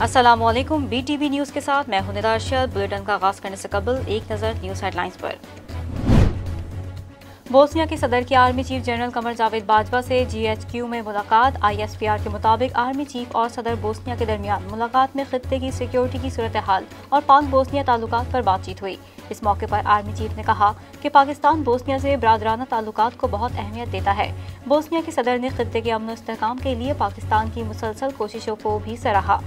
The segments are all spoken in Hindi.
अस्सलामुअलैकुम, BTV न्यूज़ के साथ मैं हूं निदा अरशद। बुलेटिन का आगाज़ करने से कबल एक नज़र न्यूज़ हेडलाइंस पर। बोस्निया के सदर की army chief general Qamar Javed Bajwa से GHQ में मुलाकात। ISPR के मुताबिक आर्मी चीफ और सदर बोस्निया के दरमियान मुलाकात में खित्ते की सिक्योरिटी की सूरत हाल और पाक बोस्निया ताल्लुकात पर बातचीत हुई। इस मौके पर आर्मी चीफ ने कहा कि पाकिस्तान बोस्निया से बरादराना ताल्लुकात को बहुत अहमियत देता है। बोस्निया के सदर ने खित्ते के अमन इस्तेहकाम के लिए पाकिस्तान की मुसलसल कोशिशों को भी सराहा।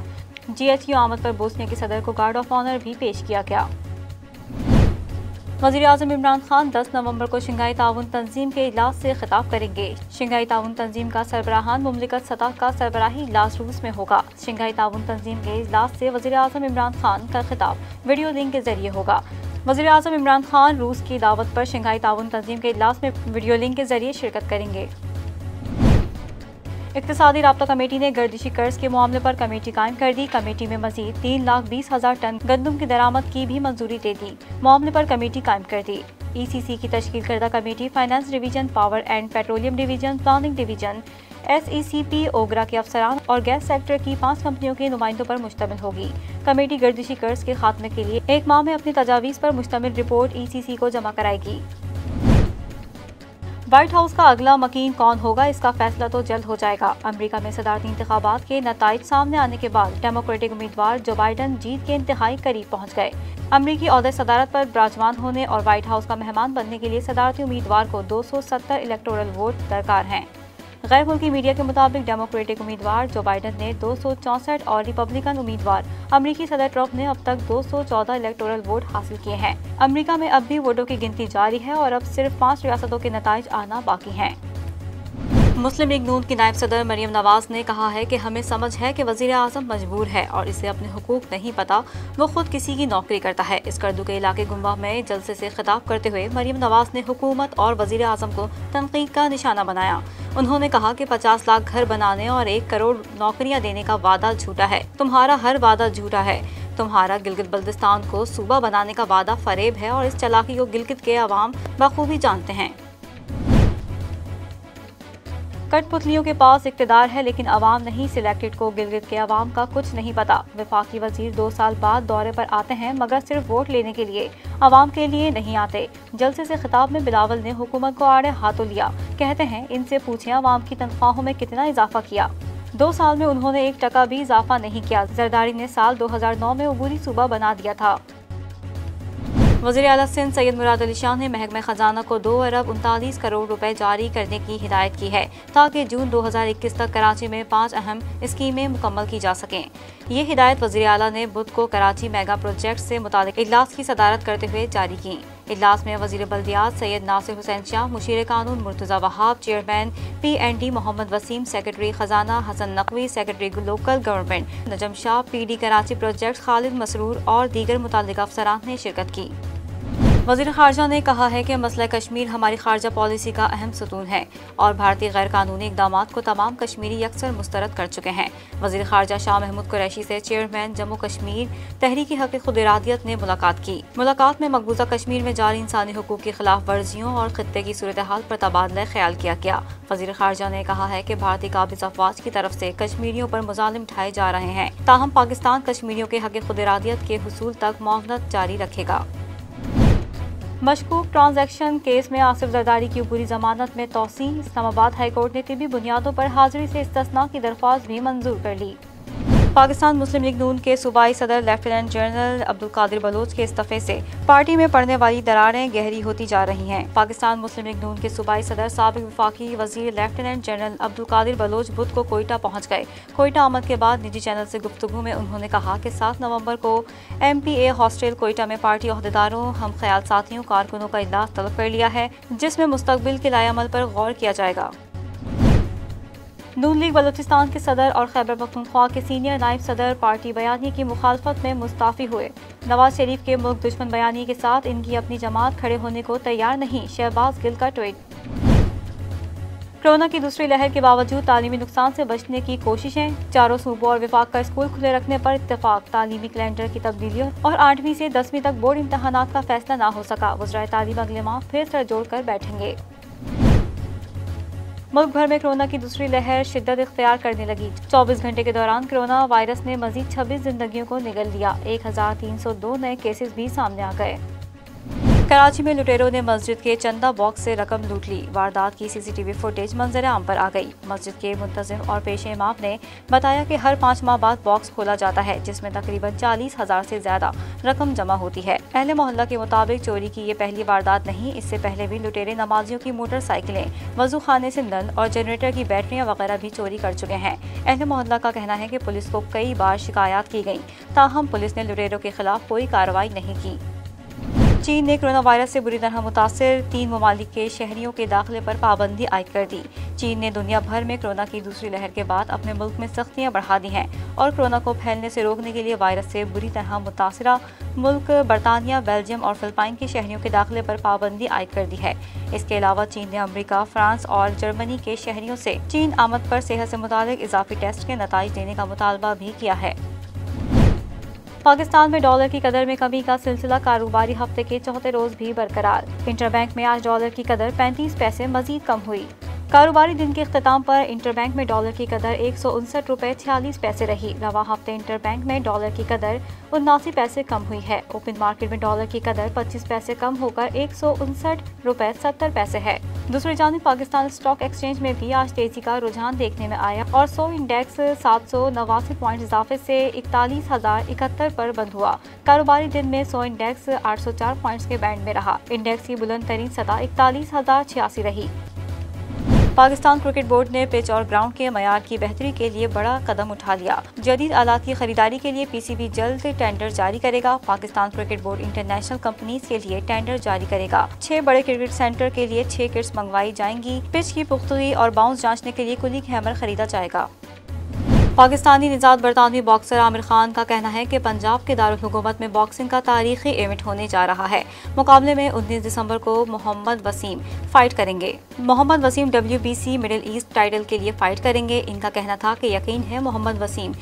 GHQ आमद पर बोस्निया के सदर को गार्ड ऑफ ऑनर भी पेश किया गया। वज़ीर-ए-आज़म इमरान खान 10 नवंबर को शंघाई ताउन तंजीम के इजलास से खिताब करेंगे। शंघाई ताउन तंजीम का सरबराहान मुमलिकत सतह का सरबराही इजलास रूस में होगा। शंघाई ताउन तंजीम के इजलास से वज़ीर-ए-आज़म इमरान खान का खिताब वीडियो लिंक के जरिए होगा। वज़ीर-ए-आज़म इमरान खान रूस की दावत पर शंघाई ताउन तंजीम के इजलास में वीडियो लिंक के जरिए शिरकत करेंगे। इक़्तिसादी राब्ता कमेटी ने गर्दिशी कर्ज के मामले पर कमेटी कायम कर दी। कमेटी में मजीद 3,20,000 टन गंदम की दरामद की भी मंजूरी दे दी। मामले पर कमेटी कायम कर दी। ECC की तश्कील करदा committee finance division, power and petroleum division, planning division, SECP, ओगरा के अफसरान और गैस सेक्टर की 5 कंपनियों के नुमाइंदों पर मुश्तमिल होगी। कमेटी गर्दिशी कर्ज के खात्मे के लिए 1 माह में अपनी तजावीज़ पर मुश्तमिल रिपोर्ट ECC को जमा कराएगी। व्हाइट हाउस का अगला मकीन कौन होगा, इसका फैसला तो जल्द हो जाएगा। अमेरिका में सदारती इंतखाबात के नताइज सामने आने के बाद डेमोक्रेटिक उम्मीदवार जो बाइडन जीत के इंतहाई करीब पहुंच गए। अमरीकी ओहदे सदारत पर विराजमान होने और व्हाइट हाउस का मेहमान बनने के लिए सदारती उम्मीदवार को 270 इलेक्टोरल वोट दरकार हैं। गैर मुल्की मीडिया के मुताबिक डेमोक्रेटिक उम्मीदवार जो बाइडन ने 264 और रिपब्लिकन उम्मीदवार अमरीकी सदर ट्रंप ने अब तक 214 इलेक्टोरल वोट हासिल किए हैं। अमरीका में अब भी वोटों की गिनती जारी है और अब सिर्फ 5 रियासतों के नताइज आना बाकी हैं। मुस्लिम लीग नून की नायब सदर मरियम नवाज ने कहा है कि हमें समझ है कि वज़ीर-ए-आज़म मजबूर है और इसे अपने हुकूक नहीं पता, वो खुद किसी की नौकरी करता है। इस करदू के इलाके गुम्बा में जलसे से खिताब करते हुए मरियम नवाज ने हुकूमत और वज़ीर-ए-आज़म को तनकीद का निशाना बनाया। उन्होंने कहा कि 50 लाख घर बनाने और 1 करोड़ नौकरियां देने का वादा झूठा है। तुम्हारा हर वादा झूठा है। तुम्हारा गिलगित बल्तिस्तान को सूबा बनाने का वादा फरेब है और इस चालाकी को गिलगित के अवाम बखूबी जानते हैं। कठपुतलियों के पास इक़्तिदार है लेकिन अवाम नहीं। सिलेक्टेड को गिलगित के अवाम का कुछ नहीं पता। वफाकी वजीर 2 साल बाद दौरे पर आते हैं मगर सिर्फ वोट लेने के लिए, अवाम के लिए नहीं आते। जलसे से खिताब में बिलावल ने हुकूमत को आड़े हाथों लिया। कहते हैं इनसे पूछें अवाम की तनख्वाहों में कितना इजाफा किया। 2 साल में उन्होंने 1 टका भी इजाफा नहीं किया। जरदारी ने साल 2009 में अबूरी सूबा बना दिया था। वज़ीर आला सिंध सैयद मुराद अली शाह ने महकमे खजाना को 2 अरब 39 करोड़ रुपए जारी करने की हिदायत की है ताकि जून 2021 तक कराची में 5 अहम स्कीमें मुकम्मल की जा सकें। ये हिदायत वज़ीर आला ने बुध को कराची मेगा प्रोजेक्ट से मुतालिक इजलास की सदारत करते हुए जारी की। इजलास में वज़ीर बल्दियात सैयद नासिर हुसैन शाह, मुशीर कानून Murtaza Wahab, chairman PND Mohammad Waseem, secretary खजाना Hasan Naqvi, secretary local government Najam Shah, PD Karachi project Khalid Masroor और दीगर मुताल्लिक़ अफसरान ने शिरकत की। वज़ीर ख़ारजा ने कहा है कि मसला कश्मीर हमारी ख़ारजा पॉलिसी का अहम सतून है और भारतीय गैर कानूनी इक़दामात को तमाम कश्मीरी यकसर मुस्तरद कर चुके हैं। वज़ीर ख़ारजा शाह महमूद कुरैशी से चेयरमैन जम्मू कश्मीर तहरीक हक़ खुद इरादियत ने मुलाकात की। मुलाकात में मकबूजा कश्मीर में जारी इंसानी हुकूक की खिलाफ वर्जियों और खित्ते की सूरत हाल पर तबादला ख्याल किया गया। वज़ीर ख़ारजा ने कहा है कि भारतीय काबिज़ अफ़वाज की तरफ से कश्मीरियों पर मुज़ालिम ढाए जा रहे हैं, ताहम पाकिस्तान कश्मीरियों के हक़ खुद इरादियत के हुसूल तक मुआवनत जारी रखेगा। मशकूक ट्रांजैक्शन केस में आसिफ जरदारी की अबूरी जमानत में तौसी। इस्लामाबाद हाई कोर्ट ने तिबी बुनियादों पर हाजिरी से इस्तिस्ना की दरख्वास्त भी मंजूर कर ली। पाकिस्तान मुस्लिम लीग नून के सूबाई सदर लेफ्टिनेंट जनरल अब्दुल कादिर बलोच के इस्तीफे से पार्टी में पड़ने वाली दरारें गहरी होती जा रही हैं। पाकिस्तान मुस्लिम लीग नून के सूबाई सदर साबिक वफाकी वजीर लेफ्टिनेंट जनरल अब्दुल कादिर बलोच बुध को कोयटा पहुंच गए। कोयटा आमद के बाद निजी चैनल से गुफ्तगू में उन्होंने कहा कि 7 नवंबर को MPA हॉस्टल कोयटा में पार्टी ओहदेदारों, हम ख्याल साथियों, कारकुनों का इजलास तलब कर लिया है जिसमें मुस्तकबिल के लाएअमल पर गौर किया जाएगा। नून लीग बलूचिस्तान के सदर और खैबर पख्तूनख्वा के सीनियर नायब सदर पार्टी बयानी की मुखालफत में मुस्ताफ़ी हुए। नवाज शरीफ के मुल्क दुश्मन बयानी के साथ इनकी अपनी जमात खड़े होने को तैयार नहीं, शहबाज गिल का ट्वीट। कोरोना की दूसरी लहर के बावजूद तालीमी नुकसान से बचने की कोशिशें। 4 सूबों और विफाक का स्कूल खुले रखने पर इत्तेफाक। तालीमी कैलेंडर की तब्दीलियों और 8वीं से 10वीं तक बोर्ड इम्तहानात का फैसला ना हो सका। वज़राए तालीम अगले माह फिर सर जोड़ कर बैठेंगे। मुल्क भर में कोरोना की दूसरी लहर शिद्दत इख्तियार करने लगी। 24 घंटे के दौरान कोरोना वायरस ने मजीद 26 जिंदगियों को निगल लिया। 1302 नए केसेस भी सामने आ गए। कराची में लुटेरों ने मस्जिद के चंदा बॉक्स से रकम लूट ली। वारदात की सीसीटीवी फुटेज मंजर आम पर आ गई। मस्जिद के मुंतजिम और पेशे इमाम ने बताया कि हर 5 माह बाद बॉक्स खोला जाता है, जिसमें तकरीबन 40,000 से ज्यादा रकम जमा होती है। अहले मोहल्ला के मुताबिक चोरी की ये पहली वारदात नहीं, इससे पहले भी लुटेरे नमाजियों की मोटरसाइकिलें, वजू खाने से नल और जनरेटर की बैटरियां वगैरह भी चोरी कर चुके हैं। अहले मोहल्ला का कहना है कि पुलिस को कई बार शिकायत की गई, ताहम पुलिस ने लुटेरों के खिलाफ कोई कार्रवाई नहीं की। चीन ने कोरोना वायरस से बुरी तरह मुतासिर 3 ममालिक के शहरियों के दाखिले पर पाबंदी आयद कर दी। चीन ने दुनिया भर में कोरोना की दूसरी लहर के बाद अपने मुल्क में सख्तियां बढ़ा दी हैं और कोरोना को फैलने से रोकने के लिए वायरस से बुरी तरह मुतासिरा मुल्क बरतानिया, बेल्जियम और फिलिपाइन के शहरियों के दाखिले पर पाबंदी आयद कर दी है। इसके अलावा चीन ने अमेरिका, फ्रांस और जर्मनी के शहरियों से चीन आमद पर सेहत से मुतालिक इजाफी टेस्ट के नताइज देने का मुतालबा भी किया है। पाकिस्तान में डॉलर की कदर में कमी का सिलसिला कारोबारी हफ्ते के चौथे रोज भी बरकरार। इंटरबैंक में आज डॉलर की कदर 35 पैसे मजीद कम हुई। कारोबारी दिन के अख्ताम पर इंटरबैंक में डॉलर की कदर 159 रुपये 46 पैसे रही। रवा हफ्ते इंटरबैंक में डॉलर की कदर 79 पैसे कम हुई है। ओपन मार्केट में डॉलर की कदर 25 पैसे कम होकर 159 रुपये 70 पैसे है। दूसरी जानिब पाकिस्तान स्टॉक एक्सचेंज में भी आज तेजी का रुझान देखने में आया और 100 इंडेक्स 789 पॉइंट इजाफे से 41,071 पर बंद हुआ। कारोबारी दिन में 100 इंडेक्स 804 पॉइंट्स के बैंड में रहा। इंडेक्स की बुलंद तरीन सतह 41,086 रही। पाकिस्तान क्रिकेट बोर्ड ने पिच और ग्राउंड के मयार की बेहतरी के लिए बड़ा कदम उठा लिया। जदीद आलात की खरीदारी के लिए पीसीबी जल्द टेंडर जारी करेगा। Pakistan cricket board international companies के लिए टेंडर जारी करेगा। 6 बड़े क्रिकेट सेंटर के लिए 6 किट्स मंगवाई जाएंगी। पिच की पुख्तगी और बाउंस जांचने के लिए कुलिक हैमर खरीदा जाएगा। पाकिस्तानी निजात बरतानवी बॉक्सर आमिर खान का कहना है कि पंजाब के दारुल हुकूमत में बॉक्सिंग का तारीखी इवेंट होने जा रहा है। मुकाबले में 19 दिसंबर को मोहम्मद वसीम फाइट करेंगे। Mohammad Waseem WBC middle east title के लिए फाइट करेंगे। इनका कहना था कि यकीन है मोहम्मद वसीम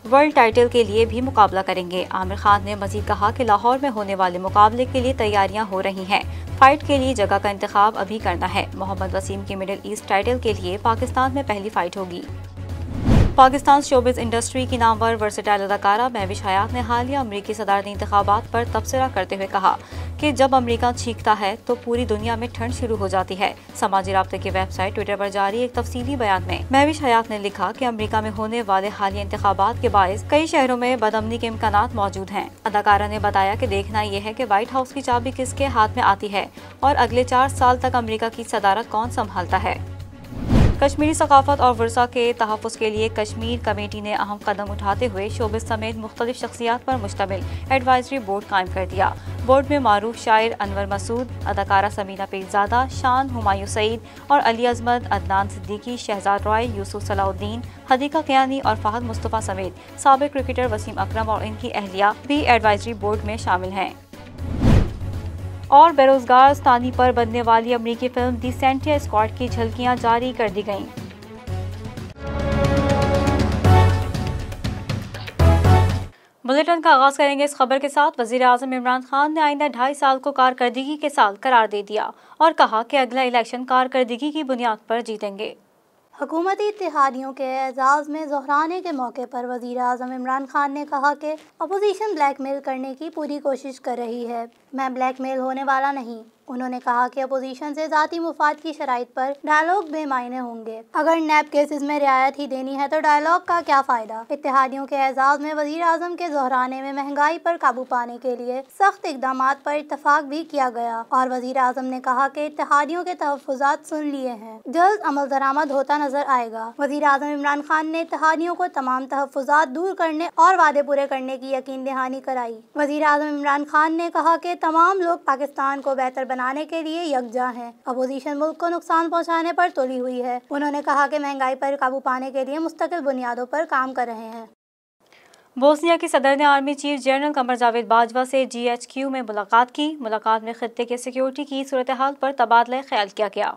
वर्ल्ड टाइटल के लिए भी मुकाबला करेंगे। आमिर खान ने मजीद कहा कि लाहौर में होने वाले मुकाबले के लिए तैयारियां हो रही हैं। फाइट के लिए जगह का इंतखाब अभी करना है। मोहम्मद वसीम की मिडिल ईस्ट टाइटल के लिए पाकिस्तान में पहली फाइट होगी। पाकिस्तान शोबिज़ इंडस्ट्री की नामवर वर्सेटाइल अदाकारा महविश हयात ने हालिया अमरीकी सदारती इंतखाबात पर तबसरा करते हुए कहा कि जब अमरीका चीखता है तो पूरी दुनिया में ठंड शुरू हो जाती है। समाजी राब्ते की वेबसाइट ट्विटर पर जारी एक तफसीली बयान में महविश हयात ने लिखा कि अमरीका में होने वाले हालिया इंतखाबात के बायस कई शहरों में बदअमनी के इम्कानात मौजूद हैं। अदाकारा ने बताया कि देखना यह है कि व्हाइट हाउस की चाबी किसके हाथ में आती है और अगले 4 साल तक अमरीका की सदारत कौन संभालता है। कश्मीरी सकाफत और वर्सा के तहफ़्फ़ुज़ के लिए कश्मीर कमेटी ने अहम कदम उठाते हुए शोबिस समेत मुख्तलिफ शख्सियात पर मुश्तमिल एडवाइजरी बोर्ड कायम कर दिया। बोर्ड में मारूफ शायर अनवर मसूद, अदाकारा समीना पीरज़ादा, शान हुमायूं सईद और अली अजमत, अदनान सिद्दीकी, शहजाद रॉय, यूसुफ सलाउद्दीन, हदीका कियानी और फ़हद मुस्तफ़ा समेत साबिक़ क्रिकेटर वसीम अकरम और इनकी अहलिया भी एडवाइजरी बोर्ड में शामिल हैं। और बेरोजगार स्थानी पर बनने वाली अमरीकी फिल्म दी सेंटिया स्क्वाड की झलकियां जारी कर दी गईं। बुलेटिन का आगाज करेंगे इस खबर के साथ। वजीर आज़म इमरान खान ने आइंदा 2.5 साल को कारकर्दगी के साल करार दे दिया और कहा कि अगला इलेक्शन कारकर्दगी की बुनियाद पर जीतेंगे। हुकूमती इत्तेहादियों के एजाज़ में ज़ोहराने के मौके पर वज़ीर आज़म इमरान खान ने कहा कि अपोजिशन ब्लैकमेल करने की पूरी कोशिश कर रही है। मैं ब्लैकमेल होने वाला नहीं। उन्होंने कहा कि अपोजिशन से ज़ाती मुफाद की शराइत पर डायलॉग बेमायने होंगे। अगर नैब केसेस में रियायत ही देनी है तो डायलॉग का क्या फ़ायदा। इत्तेहादियों के एजाज़ में वज़ीर आज़म के ज़ोहराने में महंगाई पर काबू पाने के लिए सख्त इक़दामात पर इत्तफ़ाक़ भी किया गया और वज़ीर आज़म ने कहा कि इत्तेहादियों के तहफ़्फ़ुज़ात सुन लिए हैं, जल्द अमल दरामद होता नजर आएगा। वज़ीर आज़म इमरान खान ने इत्तेहादियों को तमाम तहफ़्फ़ुज़ात दूर करने और वादे पूरे करने की यकीन दहानी कराई। वज़ीर आज़म इमरान खान ने कहा कि तमाम लोग पाकिस्तान को बेहतर बनाने के लिए यकजा हैं। अपोजिशन मुल्क को नुकसान पहुंचाने पर तुली हुई है। उन्होंने कहा कि महंगाई पर काबू पाने के लिए मुस्तकिल बुनियादों पर काम कर रहे हैं। बोस्निया के सदर ने army chief general Qamar Javed Bajwa से GHQ में मुलाकात की। मुलाकात में खित्ते के सिक्योरिटी की सूरत हाल पर तबादला ख्याल किया गया।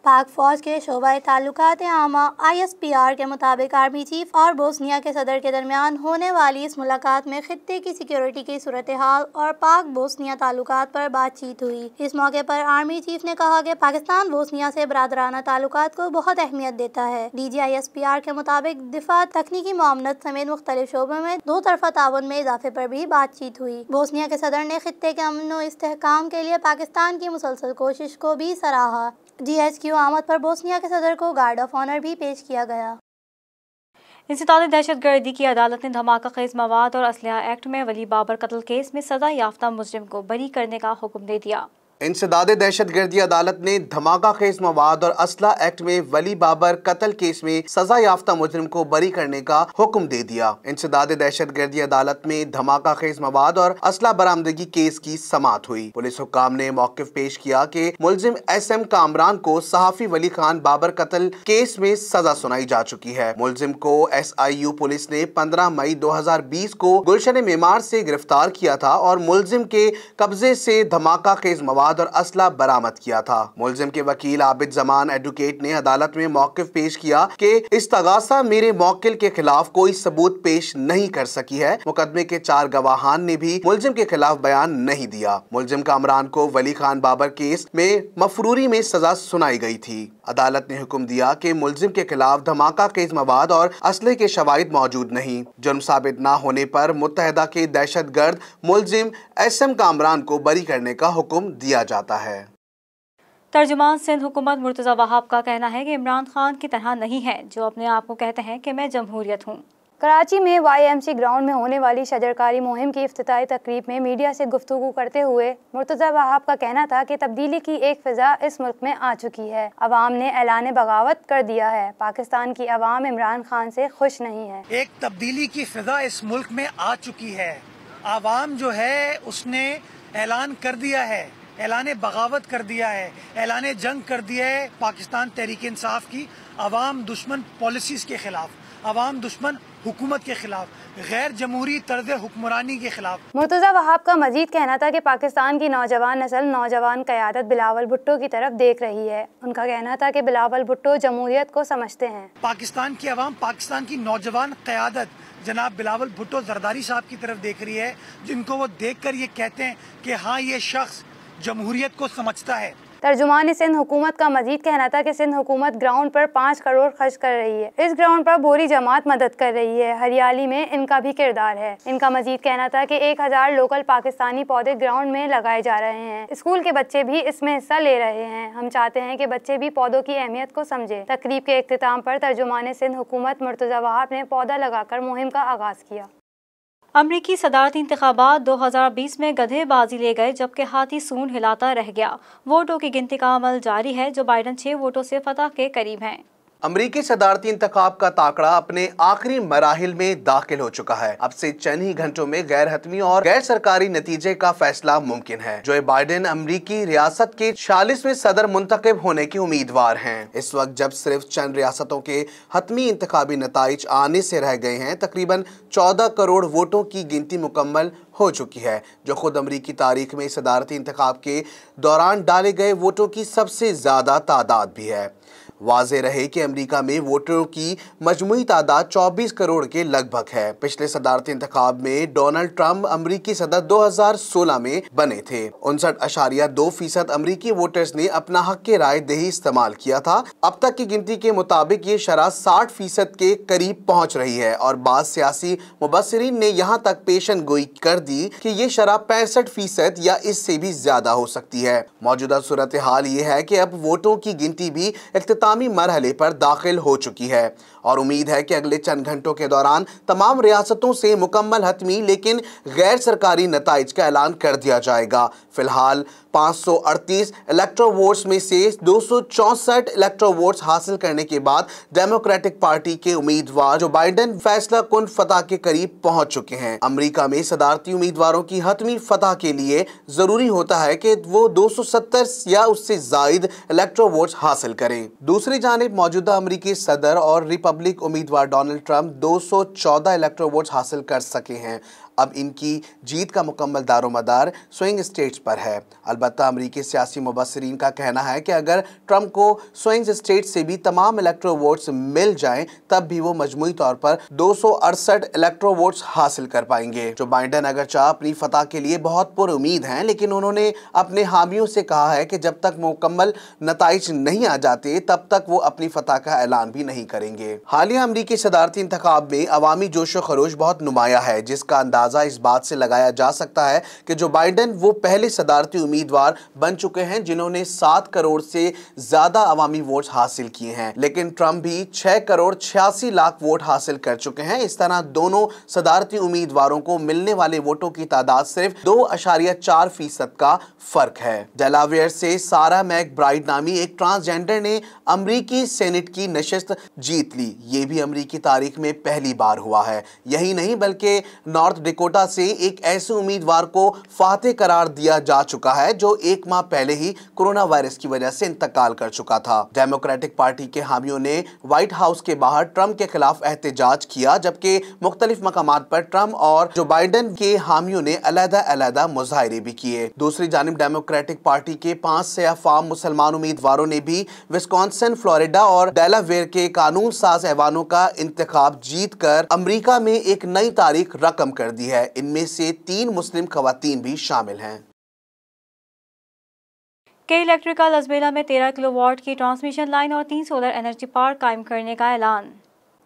पाक फौज के शोबा ताल्लुकात आमा ISPR के मुताबिक आर्मी चीफ और बोस्निया के सदर के दरमियान होने वाली इस मुलाकात में खित्ते की सिक्योरिटी की सूरत हाल और पाक बोस्निया ताल्लुकात पर बातचीत हुई। इस मौके पर आर्मी चीफ ने कहा कि पाकिस्तान बोस्निया से बरादराना ताल्लुकात को बहुत अहमियत देता है। DG ISPR के मुताबिक दिफा, तकनीकी मामलत समेत मुख्तलिफ शोबों में दो तरफा ताउन में इजाफे पर भी बातचीत हुई। बोस्निया के सदर ने खित्ते के अमन व इस्तेहकाम के लिए पाकिस्तान की मुसलसल कोशिश को भी सराहा। GHQ आमद पर बोस्निया के सदर को गार्ड ऑफ ऑनर भी पेश किया गया। इंसदाद दहशतगर्दी की अदालत ने धमाका खेज मवाद और असलहा एक्ट में वली बाबर कत्ल केस में सजा याफ्ता मुजरिम को बरी करने का हुक्म दे दिया। इंसदाद दहशतगर्दी अदालत ने धमाका खेज मवाद और असला एक्ट में वली बाबर कत्ल केस में सजा याफ्ता मुजरिम को बरी करने का हुक्म दे दिया। इंसदाद दहशतगर्दी अदालत में धमाका खेज मवाद और असला बरामदगी केस की समाअत हुई। पुलिस हुक्काम ने मौकिफ पेश किया कि मुलजिम SM कामरान को सहाफी वली खान बाबर कत्ल केस में सजा सुनाई जा चुकी है। मुलजिम को SIU पुलिस ने 15 मई 2020 को गुलशन मेमार से गिरफ्तार किया था और मुलजिम के कब्जे से धमाका खेज मवाद और असला बरामद किया था। मुलजिम के वकील आबिद जमान एडवोकेट ने अदालत में मौकिफ पेश किया कि इस्तगासा मेरे मौकिल के खिलाफ कोई सबूत पेश नहीं कर सकी है। मुकदमे के 4 गवाहान ने भी मुलजिम के खिलाफ बयान नहीं दिया। मुलजिम कामरान को वली खान बाबर केस में मफरूरी में सजा सुनाई गई थी। अदालत ने हुक्म दिया कि मुलजिम के खिलाफ धमाका खेज मवाद और असले के शवाहिद मौजूद नहीं। जुर्म साबित न होने पर मुत्तहदा के दहशतगर्द मुलजिम SM कामरान को बरी करने का हुक्म दिया जाता है। तर्जुमान सिंध हुकूमत मुर्तज़ा वहाब का कहना है कि इमरान खान की तरह नहीं है जो अपने आप को कहते हैं कि मैं जमहूरियत हूँ। कराची में YMC ग्राउंड में होने वाली शजरकारी मुहिम की इफ्तिताई तकरीब में मीडिया से गुफ्तगू करते हुए मुर्तज़ा वहाब का कहना था कि तब्दीली की एक फिजा इस मुल्क में आ चुकी है। अवाम ने ऐलान बगावत कर दिया है। पाकिस्तान की अवाम इमरान खान से खुश नहीं है। एक तब्दीली की फिजा इस मुल्क में आ चुकी है। अवाम जो है उसने ऐलान कर दिया है, ऐलान बगावत कर दिया है, ऐलान जंग कर दिया है पाकिस्तान तहरीक इंसाफ की अवाम दुश्मन पॉलिसीज के खिलाफ, अवाम दुश्मन हुकूमत के खिलाफ, गैर जमहूरी तर्ज हुक्मरानी के खिलाफ। मुर्तज़ा वहाब का मजीद कहना था कि पाकिस्तान की नौजवान नस्ल नौजवान क़यादत बिलावल भुट्टो की तरफ देख रही है। उनका कहना था कि बिलावल भुट्टो जमहूरियत को समझते हैं। पाकिस्तान की अवाम पाकिस्तान की नौजवान क़यादत जनाब बिलावल भुट्टो जरदारी साहब की तरफ देख रही है, जिनको वो देख कर ये कहते हैं कि हाँ ये शख्स जमहूरियत को समझता है। तर्जुमान सिंध हुकूमत का मजीद कहना था कि सिंध हुकूमत ग्राउंड पर 5 करोड़ खर्च कर रही है। इस ग्राउंड पर बोरी जमात मदद कर रही है। हरियाली में इनका भी किरदार है। इनका मजीद कहना था कि 1000 लोकल पाकिस्तानी पौधे ग्राउंड में लगाए जा रहे हैं। स्कूल के बच्चे भी इसमें हिस्सा ले रहे हैं। हम चाहते हैं कि बच्चे भी पौधों की अहमियत को समझे। तकरीब के इख्तिताम पर तर्जुमान सिंध हुकूमत मुर्तज़ा वहाब ने पौधा लगाकर मुहिम का आगाज किया। अमरीकी सदारती इंतखाबात 2020 में गधेबाजी ले गए जबकि हाथी सूंड हिलाता रह गया। वोटों की गिनती का अमल जारी है। जो बाइडन 6 वोटों से फतह के करीब हैं। अमरीकी सदारती इंतखाब का ताकड़ा अपने आखिरी मराहिल में दाखिल हो चुका है। अब से चंद ही घंटों में गैर हतमी और गैर सरकारी नतीजे का फैसला मुमकिन है। जो बाइडेन अमरीकी रियासत के 46वें सदर मुंतखब होने के उम्मीदवार हैं। इस वक्त जब सिर्फ चंद रियासतों के हतमी इंतखाबी नताइज आने से रह गए हैं, तकरीबन 14 करोड़ वोटों की गिनती मुकम्मल हो चुकी है, जो खुद अमरीकी तारीख में सदारती इंतखाब के दौरान डाले गए वोटों की सबसे ज्यादा तादाद भी है। वाज़ेह रहे कि अमेरिका में वोटरों की मजमूई तादाद 24 करोड़ के लगभग है। पिछले सदारती इंतखाब में डोनाल्ड ट्रंप अमरीकी सदर 2016 में बने थे। 59.2% अमरीकी वोटर्स ने अपना हक के राय दही इस्तेमाल किया था। अब तक की गिनती के मुताबिक ये शरह 60% के करीब पहुंच रही है और बाज़ सियासी मुबस्सिरीन ने यहाँ तक पेशन गोई कर दी कि ये शरह 65% या इससे भी ज्यादा हो सकती है। मौजूदा सूरत हाल ये है कि अब वोटों की गिनती भी इख्तितामी मरहले पर दाखिल हो चुकी है और उम्मीद है कि अगले चंद घंटों के दौरान तमाम रियासतों से मुकम्मल हतमी लेकिन गैर सरकारी नताइज का ऐलान कर दिया जाएगा। फिलहाल 538 इलेक्ट्रो वोट्स में से 264 इलेक्ट्रो वोट्स हासिल करने के बाद डेमोक्रेटिक पार्टी के उम्मीदवार जो बाइडेन फैसला कुन फतह के करीब पहुंच चुके हैं। अमेरिका में सदारती उम्मीदवारों की हतमी फतह के लिए जरूरी होता है कि वो 270 या उससे जायद इलेक्ट्रो वोट्स हासिल करें। दूसरी जानिब मौजूदा अमेरिकी सदर और रिपब्लिक उम्मीदवार डोनाल्ड ट्रंप 214 इलेक्ट्रो वोट्स हासिल कर सके हैं। अब इनकी जीत का मुकम्मल दारोमदार स्विंग स्टेट्स पर है। अलबत्ता अमरीकी सियासी मुबस्सिरीन का कहना है कि अगर ट्रंप को स्विंग स्टेट से भी तमाम इलेक्ट्रो वोट्स मिल जाएं, तब भी वो मजमूई तौर पर 268 इलेक्ट्रो वोट्स हासिल कर पाएंगे। जो बाइडेन अगर चाह अपनी फतह के लिए बहुत पुरुमीद हैं, लेकिन उन्होंने अपने हामियों से कहा है कि जब तक मुकम्मल नताइज नहीं आ जाते तब तक वो अपनी फतह का ऐलान भी नहीं करेंगे। हालिया अमरीकी सदारती इंतखाब में अवामी जोशो खरोश बहुत नुमाया है, जिसका अंदाजा इस बात से लगाया जा सकता है कि जो बाइडेन वो पहले सदारती उम्मीदवार बन चुके हैं जिन्होंने 7 करोड़ से ज्यादा अवामी वोट हासिल किए हैं, लेकिन ट्रंप भी 6 करोड़ 86 लाख वोट हासिल कर चुके हैं। इस तरह दोनों सदारती उम्मीदवारों को मिलने वाले वोटों की तादाद सिर्फ 2.4% का फर्क है। डेलावेयर से सारा मैकब्राइड नामी एक ट्रांसजेंडर ने अमरीकी सेनेट की नशिस्त जीत ली। ये भी अमरीकी तारीख में पहली बार हुआ है। यही नहीं बल्कि नॉर्थ डकोटा से एक ऐसे उम्मीदवार को फातेह करार दिया जा चुका है जो 1 माह पहले ही कोरोना वायरस की वजह से इंतकाल कर चुका था। डेमोक्रेटिक पार्टी के हामियों ने व्हाइट हाउस के बाहर ट्रंप के खिलाफ एहतजाज किया, जबकि मुख्तलिफ मकामात पर ट्रंप और जो बाइडेन के हामियों ने अलग-अलग मुजाहरे भी किए। दूसरी जानिब डेमोक्रेटिक पार्टी के 5 से अफाम मुसलमान उम्मीदवारों ने भी विस्कॉन्सिन, फ्लोरिडा और डेलावेयर के कानून साज ऐवानों का इंतखाब जीत कर अमरीका में एक नई तारीख रकम कर दी है। इनमें से 3 मुस्लिम खवातीन भी शामिल हैं। के इलेक्ट्रिकल लसबेला में 13 किलोवाट की ट्रांसमिशन लाइन और 3 सोलर एनर्जी पार्क कायम करने का ऐलान।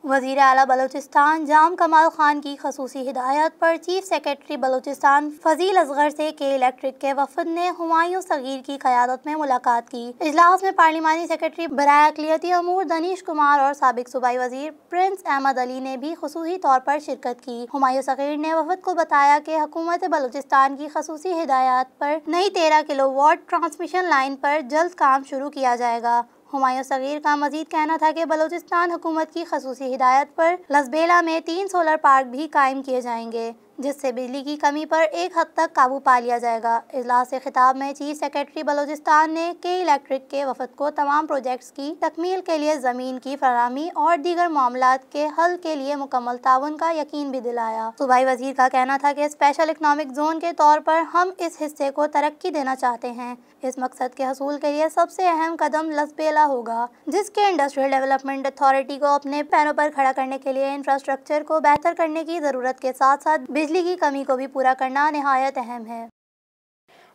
वज़ीर आला बलोचिस्तान जाम कमाल खान की खसूसी हिदायत पर चीफ सेक्रेटरी बलोचिस्तान फजील असगर से के इलेक्ट्रिक के वफद ने हुमायूं सगीर की क़यादत में मुलाकात की। इजलास में पार्लिमानी सेक्रेटरी बराए अक़लियती अमूर दनीश कुमार और साबिक सूबाई वज़ीर प्रिंस अहमद अली ने भी खसूसी तौर पर शिरकत की। हुमायूं सगीर ने वफद को बताया कि हुकूमत बलोचिस्तान की खसूसी हिदायत पर नई 13 किलोवाट ट्रांसमिशन लाइन पर जल्द काम शुरू किया जाएगा। हुमायूं सगीर का मजीद कहना था कि बलूचिस्तान हुकूमत की खसूसी हिदायत पर लसबेला में 3 सोलर पार्क भी कायम किए जाएंगे, जिससे बिजली की कमी पर एक हद तक काबू पा लिया जाएगा। इजलास से खिताब में चीफ सेक्रेटरी बलूचिस्तान ने के इलेक्ट्रिक के वफद को तमाम प्रोजेक्ट्स की तकमील के लिए ज़मीन की फराहमी और दीगर मामलात के हल के लिए मुकम्मल ताउन का यकीन भी दिलाया। सूबाई वजीर का कहना था कि स्पेशल इकनॉमिक जोन के तौर पर हम इस हिस्से को तरक्की देना चाहते हैं। इस मकसद के हसूल के लिए सबसे अहम कदम लसबेला होगा, जिसके इंडस्ट्रियल डेवलपमेंट अथॉरिटी को अपने पैरों पर खड़ा करने के लिए इंफ्रास्ट्रक्चर को बेहतर करने की ज़रूरत के साथ साथ बिजली की कमी को भी पूरा करना निहायत अहम है।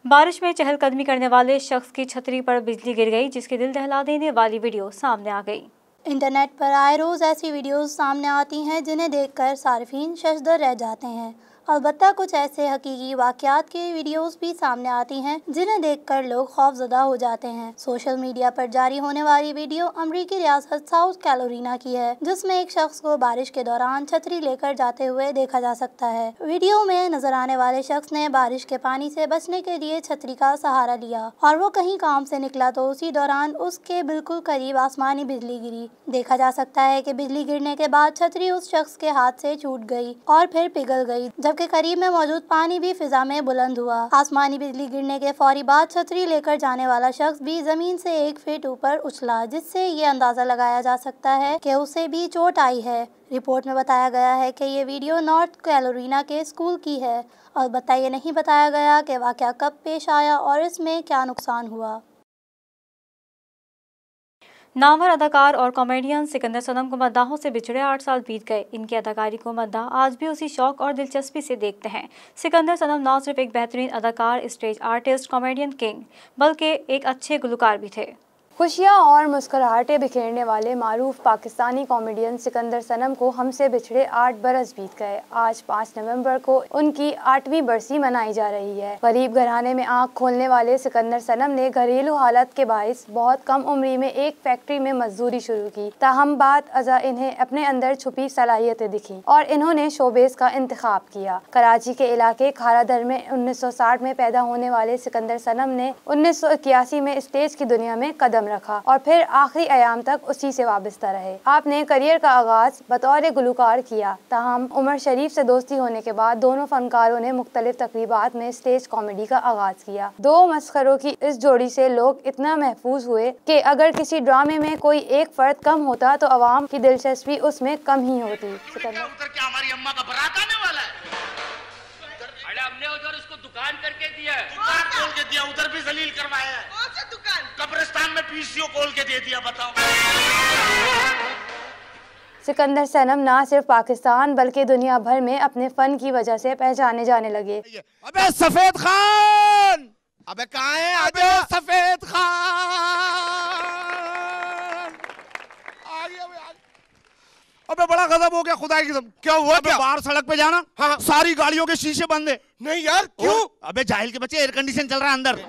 बारिश में चहलकदमी करने वाले शख्स की छतरी पर बिजली गिर गई, जिसकी दिल दहला देने वाली वीडियो सामने आ गई। इंटरनेट पर आए रोज़ ऐसी वीडियोस सामने आती हैं जिन्हें देखकर सार्फिन शशदर रह जाते हैं। अलबत्ता कुछ ऐसे हकीकी वाक़यात की वीडियोस भी सामने आती हैं जिन्हें देखकर लोग खौफज़दा हो जाते हैं। सोशल मीडिया पर जारी होने वाली वीडियो अमरीकी रियासत साउथ कैरोलिना की है, जिसमें एक शख्स को बारिश के दौरान छतरी लेकर जाते हुए देखा जा सकता है। वीडियो में नजर आने वाले शख्स ने बारिश के पानी से बचने के लिए छतरी का सहारा लिया और वो कहीं काम से निकला तो उसी दौरान उसके बिल्कुल करीब आसमानी बिजली गिरी। देखा जा सकता है कि बिजली गिरने के बाद छतरी उस शख्स के हाथ से छूट गई और फिर पिघल गई, जबकि करीब में मौजूद पानी भी फिजा में बुलंद हुआ। आसमानी बिजली गिरने के फौरी बाद छतरी लेकर जाने वाला शख्स भी जमीन से 1 फीट ऊपर उछला, जिससे ये अंदाजा लगाया जा सकता है कि उसे भी चोट आई है। रिपोर्ट में बताया गया है कि ये वीडियो नॉर्थ कैरोलिना के स्कूल की है और ये नहीं बताया गया कि वाक़या कब पेश आया और इसमें क्या नुकसान हुआ। नामवर अदाकार और कॉमेडियन सिकंदर सनम को मद्दाहों से बिछड़े 8 साल बीत गए। इनकी अदाकारी को मद्दाह आज भी उसी शौक और दिलचस्पी से देखते हैं। सिकंदर सनम न सिर्फ एक बेहतरीन अदाकार, स्टेज आर्टिस्ट, कॉमेडियन किंग, बल्कि एक अच्छे गुलकार भी थे। खुशियाँ और मुस्कुराहटें बिखेरने वाले मारूफ पाकिस्तानी कॉमेडियन सिकंदर सनम को हमसे बिछड़े 8 बरस बीत गए। आज 5 नवंबर को उनकी 8वीं बरसी मनाई जा रही है। गरीब घराने में आंख खोलने वाले सिकंदर सनम ने घरेलू हालत के बाइस बहुत कम उम्री में एक फैक्ट्री में मजदूरी शुरू की। ताहम बाद अज़ा इन्हें अपने अंदर छुपी सलाहियतें दिखी और इन्होंने शोबेस का इंतखाब किया। कराची के इलाके खारादर में 1960 में पैदा होने वाले सिकंदर सनम ने 1981 में स्टेज की दुनिया में कदम रखा और फिर आखिरी अयाम तक उसी से वाबस्ता रहे। आपने करियर का आगाज बतौर गुलकार किया, ताहम उमर शरीफ से दोस्ती होने के बाद दोनों फनकारों ने मुख्तलिफ तकरीबात में स्टेज कॉमेडी का आगाज किया। 2 मस्खरों की इस जोड़ी से लोग इतना महफूज हुए कि अगर किसी ड्रामे में कोई एक फर्द कम होता तो अवाम की दिलचस्पी उसमें कम ही होती। हमने उधर उसको दुकान करके दिया है। दुकान खोल के दिया, उधर भी जलील करवाया है। कौन सा दुकान? कब्रिस्तान में पीसीओ खोल के दे दिया, बताओ। सिकंदर सनम ना सिर्फ पाकिस्तान बल्कि दुनिया भर में अपने फन की वजह से पहचाने जाने लगे। अबे सफेद खान, अबे कहाँ है? अबे सफेद खान आ गया। अबे बड़ा गजब हो गया खुदा की कसम। क्या हुआ? क्या बाहर सड़क पे जाना। हाँ। सारी गाड़ियों के शीशे बंद है। नहीं यार, क्यों? अबे जाहिल के बच्चे, एयर कंडीशन चल रहा है अंदर।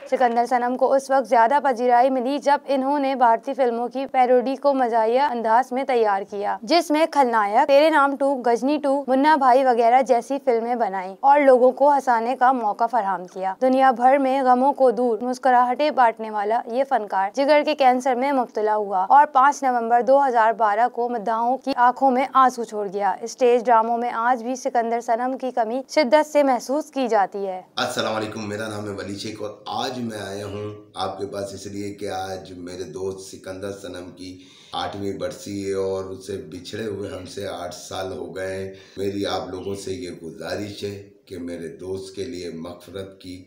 सिकंदर सनम को उस वक्त ज्यादा पजीराई मिली जब इन्होंने भारतीय फिल्मों की पैरोडी को मजाहिया अंदाज में तैयार किया, जिसमें खलनायक, तेरे नाम 2, गजनी 2, मुन्ना भाई वगैरह जैसी फिल्में बनाई और लोगों को हंसाने का मौका फराहम किया। दुनिया भर में गमों को दूर मुस्कुराहटें बांटने वाला ये फनकार जिगर के कैंसर में मुब्तला हुआ और 5 नवंबर 2012 को मद्दाहों की आंखों में आंसू छोड़ गया। स्टेज ड्रामों में आज भी सिकंदर सनम की कमी शिद्दत से महसूस की जाती है। अस्सलाम वालेकुम, मेरा नाम है वली शेख और आज मैं आया हूँ आपके पास इसलिए कि आज मेरे दोस्त सिकंदर सनम की 8वीं बरसी है और उससे बिछड़े हुए हमसे 8 साल हो गए। मेरी आप लोगों से ये गुजारिश है कि मेरे दोस्त के लिए मग़फ़िरत की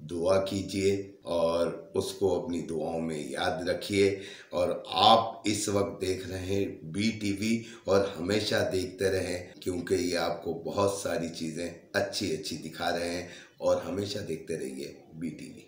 दुआ कीजिए और उसको अपनी दुआओं में याद रखिए। और आप इस वक्त देख रहे हैं BTV और हमेशा देखते रहें क्योंकि ये आपको बहुत सारी चीज़ें अच्छी अच्छी दिखा रहे हैं और हमेशा देखते रहिए BTV।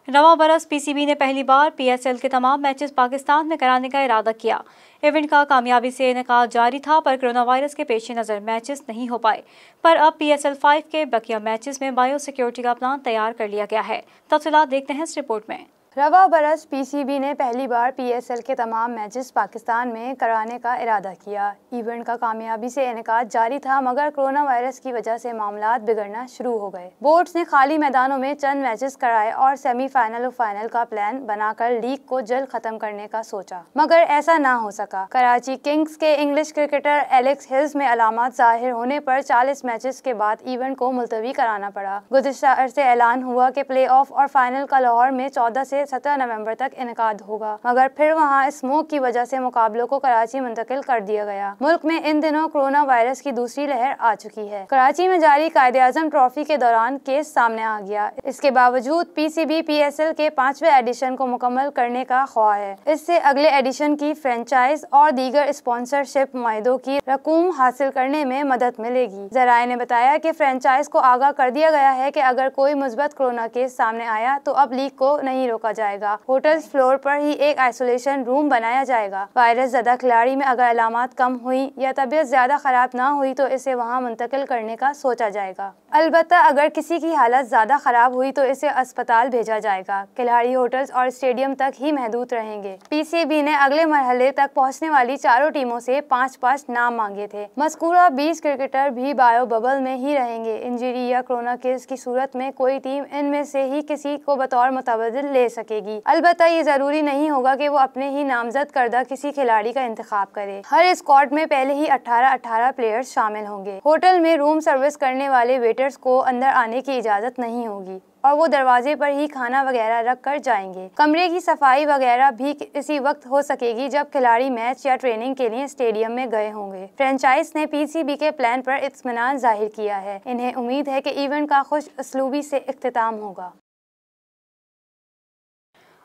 रवां बरस PCB ने पहली बार PSL के तमाम मैचेस पाकिस्तान में कराने का इरादा किया। इवेंट का कामयाबी से इनेकाद जारी था पर कोरोना वायरस के पेश नज़र मैचेस नहीं हो पाए। पर अब PSL 5 के बकिया मैचेस में बायो सिक्योरिटी का प्लान तैयार कर लिया गया है। तफसीलात देखते हैं इस रिपोर्ट में। रवा बरस PCB ने पहली बार PSL के तमाम मैचेस पाकिस्तान में कराने का इरादा किया। इवेंट का कामयाबी से इनेकाद जारी था मगर कोरोना वायरस की वजह से मामलात बिगड़ना शुरू हो गए। बोर्ड्स ने खाली मैदानों में चंद मैचेस कराए और सेमीफाइनल और फाइनल का प्लान बनाकर लीग को जल्द खत्म करने का सोचा मगर ऐसा ना हो सका। कराची किंग्स के इंग्लिश क्रिकेटर एलेक्स हिल्स में अलामत जाहिर होने पर 40 मैचेस के बाद इवेंट को मुलतवी कराना पड़ा। गुज़िश्ता अरसे ऐलान हुआ कि प्ले ऑफ और फाइनल का लाहौर में 14 से 17 नवंबर तक इनेकाद होगा मगर फिर वहां स्मोक की वजह से मुकाबलों को कराची मुंतकिल कर दिया गया। मुल्क में इन दिनों कोरोना वायरस की दूसरी लहर आ चुकी है। कराची में जारी कायदे-आज़म ट्रॉफी के दौरान केस सामने आ गया। इसके बावजूद PCB PSL के 5वें एडिशन को मुकम्मल करने का ख्वाह है। इससे अगले एडिशन की फ्रेंचाइज और दीगर स्पॉन्सरशिप मुआहदों की रकूम हासिल करने में मदद मिलेगी। ज़राए ने बताया कि फ्रेंचाइज को आगाह कर दिया गया है कि अगर कोई मुस्बत कोरोना केस सामने आया तो अब लीग को नहीं रोका जाएगा। होटल फ्लोर पर ही एक आइसोलेशन रूम बनाया जाएगा। वायरस ज़दा खिलाड़ी में अगर अलामत कम हुई या तबीयत ज्यादा खराब ना हुई तो इसे वहां मुंतकिल करने का सोचा जाएगा। अलबत्ता अगर किसी की हालत ज्यादा खराब हुई तो इसे अस्पताल भेजा जाएगा। खिलाड़ी होटल्स और स्टेडियम तक ही महदूद रहेंगे। PCB ने अगले मरहले तक पहुँचने वाली चारों टीमों से 5-5 नाम मांगे थे। मज़कूरा 20 क्रिकेटर भी बायो बबल में ही रहेंगे। इंजरी या कोरोना केस की सूरत में कोई टीम इनमें से ही किसी को बतौर मुतबदिल ले सकेगी। अलबत्ता ये जरूरी नहीं होगा कि वो अपने ही नामजद करदा किसी खिलाड़ी का इंतखाब करे। हर स्क्वाड में पहले ही 18 प्लेयर्स शामिल होंगे। होटल में रूम सर्विस करने वाले वेटर्स को अंदर आने की इजाजत नहीं होगी और वो दरवाजे पर ही खाना वगैरह रख कर जाएंगे। कमरे की सफाई वगैरह भी इसी वक्त हो सकेगी जब खिलाड़ी मैच या ट्रेनिंग के लिए स्टेडियम में गए होंगे। फ्रेंचाइज ने PCB के प्लान पर इत्मीनान जाहिर किया है। इन्हें उम्मीद है कि इवेंट का खुश असलूबी से इख्तिताम होगा।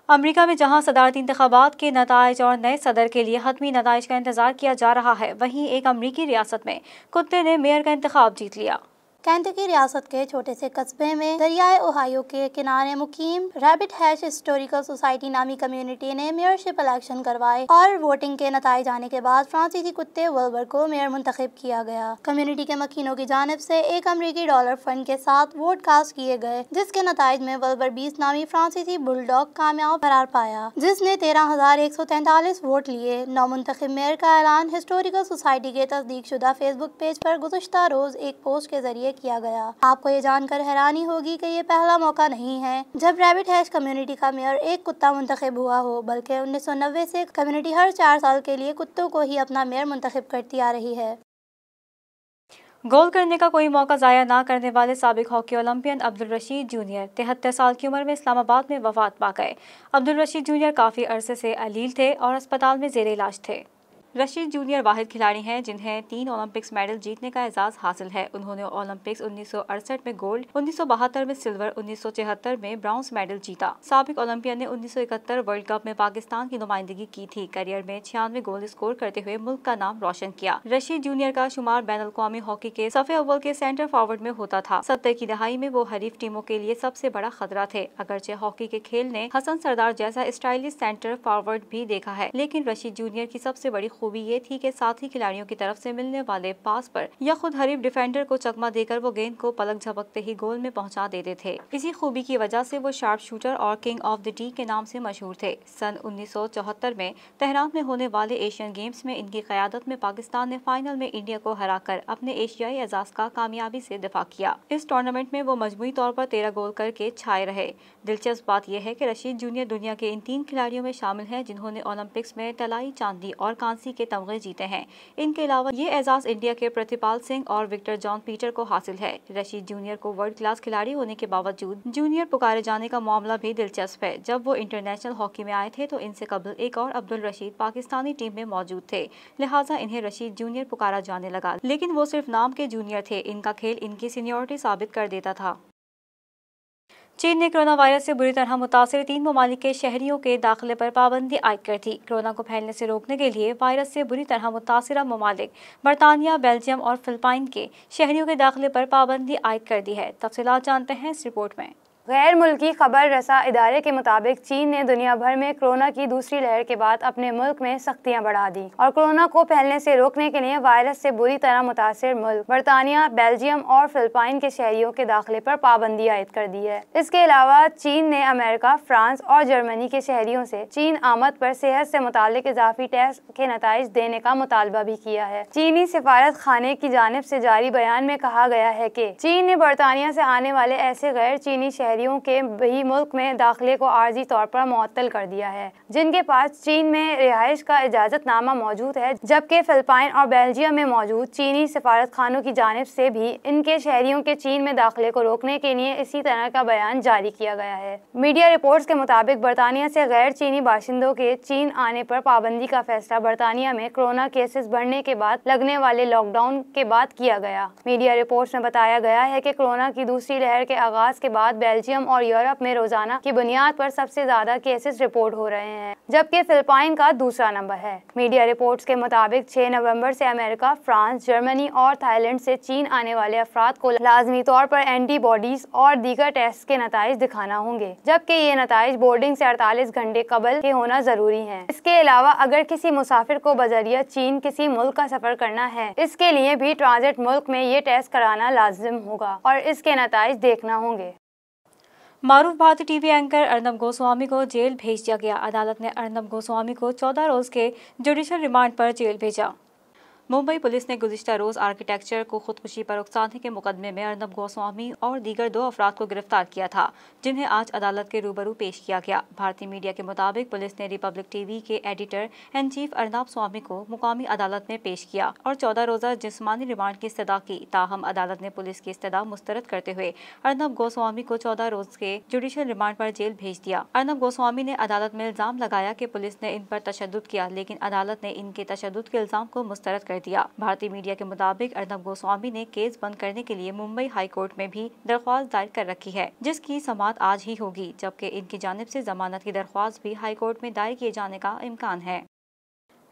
अमेरिका में जहां सदारती इंतखाबात के नताइज और नए सदर के लिए हतमी नताइज का इंतजार किया जा रहा है, वहीं एक अमरीकी रियासत में कुत्ते ने मेयर का इंतखाब जीत लिया। केंटकी रियासत के छोटे से कस्बे में दरियाए ओहायो के किनारे मुकीम रैबिट हैच हिस्टोरिकल सोसाइटी नामी कम्युनिटी ने मेयरशिप इलेक्शन करवाए और वोटिंग के नताइज आने के बाद फ्रांसीसी कुत्ते वल्वर को मेयर मुंतखब किया गया। कम्युनिटी के मकीनों की जानिब से $1 अमरीकी फंड के साथ वोट कास्ट किए गए, जिसके नताइज में वल्वर 20 नामी फ्रांसीसी बुलडॉग कामयाब करार पाया, जिसने 13,143 वोट लिए। नौमुंतखब मेयर का ऐलान हिस्टोरिकल सोसाइटी के तस्दीक शुदा फेसबुक पेज पर गुज़श्ता रोज एक पोस्ट के जरिए किया गया। आपको ये जानकर हैरानी होगी कि ये पहला मौका नहीं है जब रैबिट हैच कम्युनिटी का मेयर एक कुत्ता मुंतखब हुआ हो, बल्कि 1990 से कम्युनिटी हर 4 साल के लिए कुत्तों को ही अपना मेयर मुंतखब करती आ रही है। गोल करने का कोई मौका ज़ाया ना करने वाले साबिक hockey Olympian Abdul Rashid junior 73 साल की उम्र में इस्लामाबाद में वफात पा गए। अब्दुल रशीद जूनियर काफ़ी अरसे से अलील थे और अस्पताल में ज़ेरे इलाज थे। रशीद जूनियर वाहिद खिलाड़ी हैं जिन्हें 3 ओलंपिक्स मेडल जीतने का एजाज हासिल है। उन्होंने ओलंपिक्स 1968 में गोल्ड, 1972 में सिल्वर, 1974 में ब्रॉन्ज मेडल जीता। साबिक ओलंपियन ने 1971 वर्ल्ड कप में पाकिस्तान की नुमाइंदगी की थी। करियर में 96 गोल स्कोर करते हुए मुल्क का नाम रोशन किया। रशीद जूनियर का शुमार बैनुल-अक़वामी हॉकी के सफ़े अव्वल के सेंटर फॉरवर्ड में होता था। 70 की दहाई में वो हरीफ टीमों के लिए सबसे बड़ा खतरा थे। अगरचे हॉकी के खेल ने हसन सरदार जैसा स्टाइलिश सेंटर फॉरवर्ड भी देखा है, लेकिन रशीद जूनियर की सबसे बड़ी खूबी ये थी कि साथी खिलाड़ियों की तरफ से मिलने वाले पास पर या खुद हरीफ डिफेंडर को चकमा देकर वो गेंद को पलक झपकते ही गोल में पहुंचा देते थे। इसी खूबी की वजह से वो शार्प शूटर और किंग ऑफ द टी के नाम से मशहूर थे। सन 1974 में तेहरान में होने वाले एशियन गेम्स में इनकी क़यादत में पाकिस्तान ने फाइनल में इंडिया को हराकर अपने एशियाई एजाज का कामयाबी से दिफा किया। इस टूर्नामेंट में वो मजमूई तौर पर 13 गोल करके छाए रहे। दिलचस्प बात यह है कि रशीद जूनियर दुनिया के इन 3 खिलाड़ियों में शामिल हैं जिन्होंने ओलंपिक्स में तलाई, चांदी और कांसी के तमगे जीते हैं। इनके अलावा ये एजाज इंडिया के प्रतिपाल सिंह और विक्टर जॉन पीटर को हासिल है। रशीद जूनियर को वर्ल्ड क्लास खिलाड़ी होने के बावजूद जूनियर पुकारे जाने का मामला भी दिलचस्प है। जब वो इंटरनेशनल हॉकी में आए थे तो इनसे कबल एक और अब्दुल रशीद पाकिस्तानी टीम में मौजूद थे, लिहाजा इन्हें रशीद जूनियर पुकारा जाने लगा। लेकिन वो सिर्फ नाम के जूनियर थे, इनका खेल इनकी सीनियरिटी साबित कर देता था। चीन ने कोरोना वायरस से बुरी तरह मुतासिर 3 ममालिक के शहरियों के दाखिले पर पाबंदी आयद कर दी। कोरोना को फैलने से रोकने के लिए वायरस से बुरी तरह मुतासिर ममालिक बरतानिया, बेल्जियम और फिलिपाइन के शहरियों के दाखिले पर पाबंदी आयद कर दी है। तफसीलात जानते हैं इस रिपोर्ट में। गैर मुल्की खबर रसा इदारे के मुताबिक चीन ने दुनिया भर में कोरोना की दूसरी लहर के बाद अपने मुल्क में सख्तियां बढ़ा दी और कोरोना को फैलने से रोकने के लिए वायरस से बुरी तरह मुतासिर मुल्क बरतानिया, बेल्जियम और फिलिपाइन के शहरियों के दाखिले पर पाबंदी आयद कर दी है। इसके अलावा चीन ने अमेरिका, फ्रांस और जर्मनी के शहरियों से चीन आमद पर सेहत से मुतालिक इजाफी टेस्ट के नताइज देने का मुतालबा भी किया है। चीनी सिफारत खाने की जानिब से जारी बयान में कहा गया है कि चीन ने बरतानिया से आने वाले ऐसे गैर चीनी शहरियों के भी मुल्क में दाखिले को आर्जी तौर पर मुअत्तल कर दिया है जिनके पास चीन में रिहाइश का इजाजतनामा मौजूद है, जबकि फिलिपाइन और बेल्जियम में मौजूद चीनी सिफारत खानों की जानिब से भी इनके शहरियों के चीन में दाखिले को रोकने के लिए इसी तरह का बयान जारी किया गया है। मीडिया रिपोर्ट्स के मुताबिक बरतानिया से गैर चीनी बाशिंदों के चीन आने पर पाबंदी का फैसला बरतानिया में कोरोना केसेस बढ़ने के बाद लगने वाले लॉकडाउन के बाद किया गया। मीडिया रिपोर्ट्स में बताया गया है कि कोरोना की दूसरी लहर के आगाज के बाद बेल्जियम और यूरोप में रोजाना की बुनियाद पर सबसे ज्यादा केसेस रिपोर्ट हो रहे हैं, जबकि फिलिपाइन का दूसरा नंबर है। मीडिया रिपोर्ट्स के मुताबिक 6 नवंबर से अमेरिका, फ्रांस, जर्मनी और थाईलैंड से चीन आने वाले अफराद को लाजमी तौर पर एंटीबॉडीज और दीगर टेस्ट के नताइज दिखाना होंगे, जबकि ये नताइज बोर्डिंग से 48 घंटे कबल के होना जरूरी है। इसके अलावा अगर किसी मुसाफिर को बजरिया चीन किसी मुल्क का सफर करना है, इसके लिए भी ट्रांजिट मुल्क में ये टेस्ट कराना लाजिम होगा और इसके नताइज देखना होंगे। मारूफ भारतीय टीवी एंकर अर्नब गोस्वामी को जेल भेज दिया गया। अदालत ने अर्नब गोस्वामी को 14 रोज के जुडिशल रिमांड पर जेल भेजा। मुंबई पुलिस ने गुज़िश्ता रोज़ आर्किटेक्चर को खुदकुशी पर उकसाने के मुकदमे में अर्नब गोस्वामी और दीगर 2 अफराद को गिरफ्तार किया था, जिन्हें आज अदालत के रूबरू पेश किया गया। भारतीय मीडिया के मुताबिक पुलिस ने रिपब्लिक टीवी के एडिटर इन चीफ अर्नब स्वामी को मुकामी अदालत में पेश किया और 14 रोज़ा जिस्मानी रिमांड की इस्तदा की। ताहम अदालत ने पुलिस की इस्तदा मुस्तरद करते हुए अर्नब गोस्वामी को 14 रोज के जुडिशल रिमांड पर जेल भेज दिया। अर्नब गोस्वामी ने अदालत में इल्जाम लगाया कि पुलिस ने इन पर तशद्दुद किया, लेकिन अदालत ने इनके तशद्दुद के इल्जाम को मुस्तरद कर दिया। भारतीय मीडिया के मुताबिक अर्नब गोस्वामी ने केस बंद करने के लिए मुंबई हाई कोर्ट में भी दरख्वास्त दायर कर रखी है, जिसकी समाअत आज ही होगी, जबकि इनकी जानिब से जमानत की दरख्वास्त भी हाई कोर्ट में दायर किए जाने का इम्कान है।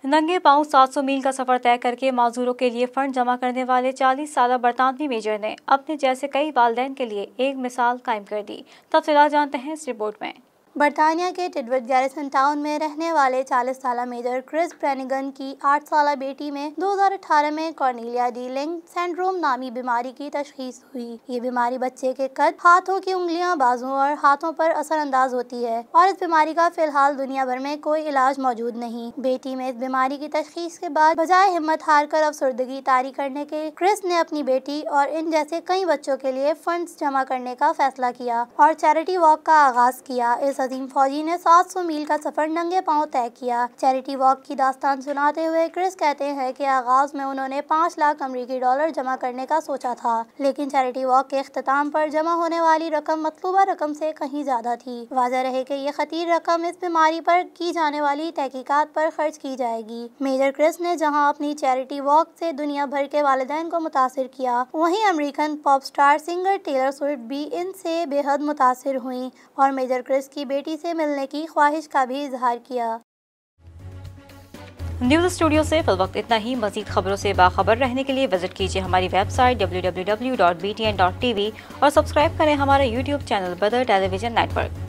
नंगे पांव 700 मील का सफर तय करके माजूरों के लिए फंड जमा करने वाले 40 साल बरतानवी मेजर ने अपने जैसे कई वालिदैन के लिए एक मिसाल कायम कर दी। तफसीलात जानते हैं इस रिपोर्ट में। बरतानिया के टिडवर्थ गैरिसन टाउन में रहने वाले 40 साल मेजर क्रिस ब्रेनिगन की 8 साल बेटी में 2018 में कॉर्नेलिया डी लिंग सिंड्रोम नामी बीमारी की तशखीस हुई। ये बीमारी बच्चे के कद, हाथों की उंगलियां, बाजुओं और हाथों पर असरअंदाज होती है और इस बीमारी का फिलहाल दुनिया भर में कोई इलाज मौजूद नहीं। बेटी में इस बीमारी की तशखीस के बाद बजाय हिम्मत हार कर अफसरदगी तारी करने के क्रिस ने अपनी बेटी और इन जैसे कई बच्चों के लिए फंड्स जमा करने का फैसला किया और चैरिटी वॉक का आगाज किया। इस अजीम फौजी ने 700 मील का सफर नंगे पांव तय किया। चैरिटी वॉक की दास्तान सुनाते हुए क्रिस कहते हैं कि आगाज में उन्होंने 5 लाख अमरीकी डॉलर जमा करने का सोचा था, लेकिन चैरिटी वॉक के इख्तिताम पर जमा होने वाली रकम मतलूबा रकम से कहीं ज्यादा थी। वाज़ेह रहे कि ये खतीर रकम इस बीमारी पर की जाने वाली तहकीकात पर खर्च की जाएगी। मेजर क्रिस ने जहां अपनी चैरिटी वॉक से दुनिया भर के वालिदैन को मुतासिर किया, वहीं American pop star singer Taylor Swift भी इनसे बेहद मुतासिर हुई और मेजर क्रिस की बेटी से मिलने की ख्वाहिश का भी इजहार किया। न्यूज़ स्टूडियो से फिल वक्त इतना ही। मज़ीद खबरों से बाखबर रहने के लिए विजिट कीजिए हमारी वेबसाइट www.btn.tv और सब्सक्राइब करें हमारा YouTube चैनल बदर टेलीविजन नेटवर्क।